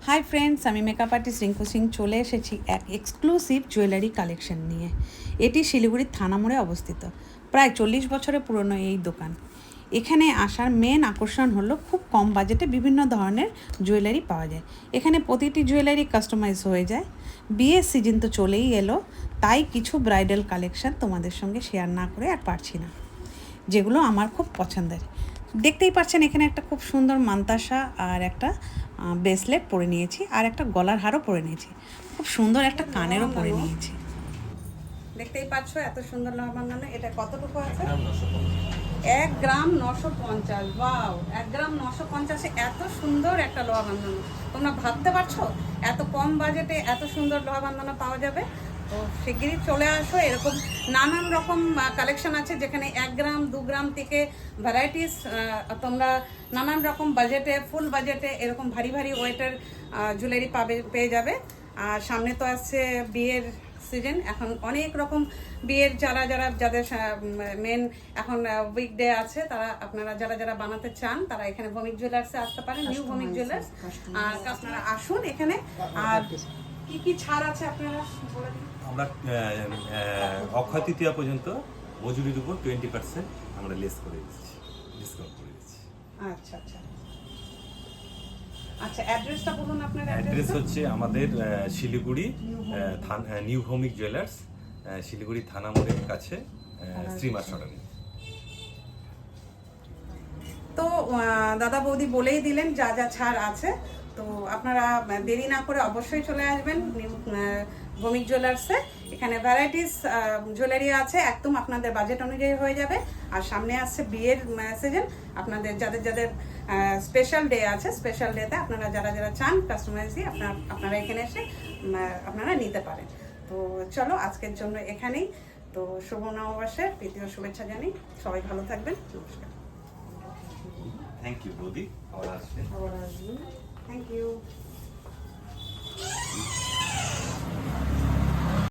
Hi friends, আমি makeup artist Rinku Singh চলে এসেছি এক এক্সক্লুসিভ জুয়েলারি কালেকশন নিয়ে। এটি শিলিগুড়ির থানা মোড়ে অবস্থিত। প্রায় 40 বছরের পুরনো এই দোকান। এখানে আসার মেন আকর্ষণ হলো খুব কম বাজেটে বিভিন্ন ধরনের জুয়েলারি পাওয়া যায়। এখানে প্রতিটি জুয়েলারি কাস্টমাইজ হয়ে যায়। বিয়ের সিজন তো চলেই এলো, তাই কিছু ব্রাইডাল কালেকশন তোমাদের সঙ্গে শেয়ার না করে আর পারছি না, যেগুলো আমার খুব পছন্দের। দেখতেই পাচ্ছেন এখানে একটা খুব সুন্দর মান্তাসা আর একটা ব্রেসলেট পরে নিয়েছি, আর একটা গলার হারও পরে নিয়েছি, খুব সুন্দর একটা কানেরও পরে নিয়েছি। দেখতেই পাচ্ছ এত সুন্দর লোহা বাঁধানো। এটা কতটুকু আছে? 1 গ্রাম 950। ওয়াও, 1 গ্রাম 950-এ এত সুন্দর একটা লোহা বাঁধানো তোমরা ভাবতে পারছো? এত কম বাজেটে এত সুন্দর লোহা বাঁধানো পাওয়া যাবে? তো শিগগিরই চলে আসো। এরকম নানান রকম কালেকশন আছে, যেখানে 1 গ্রাম 2 গ্রাম থেকে ভ্যারাইটিস তোমরা নানান রকম বাজেটে, ফুল বাজেটে এরকম ভারী ভারী ওয়েটের জুয়েলারি পেয়ে যাবে। আর সামনে তো আসছে বিয়ের সিজন। এখন অনেক রকম বিয়ের যাদের মেন এখন উইকডে আছে, তারা আপনারা যারা বানাতে চান তারা এখানে ভৌমিক জুয়েলার্সে আসতে পারেন, নিউ ভৌমিক জুয়েলার্স। আর আপনারা আসুন এখানে। আর কি কি ছাড় আছে আপনারা বলে দিন। আমরা অক্ষয় তৃতীয়া পর্যন্ত মজুরির উপর 20% আমরা লেস করে দিচ্ছি, ডিসকাউন্ট করে দিচ্ছি। আচ্ছা আচ্ছা আচ্ছা, অ্যাড্রেসটা বলুন আপনার। অ্যাড্রেস হচ্ছে আমাদের শিলিগুড়ি নিউ ভৌমিক জুয়েলার্স, শিলিগুড়ি থানা মোড়ের কাছে, শ্রীমা সরণি। তো দাদা বৌদি বলেই দিলেন যা যা ছাড় আছে। তো আপনারা দেরি না করে অবশ্যই চলে আসবেন নিউ ভৌমিক জুয়েলার্সে। এখানে ভ্যারাইটিস জুয়েলারি আছে, একদম আপনাদের বাজেট অনুযায়ী হয়ে যাবে। আর সামনে আসছে বিয়ের সিজন। আপনাদের যাদের স্পেশাল ডে আছে, স্পেশাল ডেতে আপনারা যারা চান কাস্টমাইজি আপনারা এখানে এসে আপনারা নিতে পারেন। তো চলো আজকের জন্য এখানেই। তো শুভ নববর্ষের প্রীতীয় শুভেচ্ছা জানাই। সবাই ভালো থাকবেন। নমস্কার। থ্যাংক ইউ বৌদি, আবার আসবেন।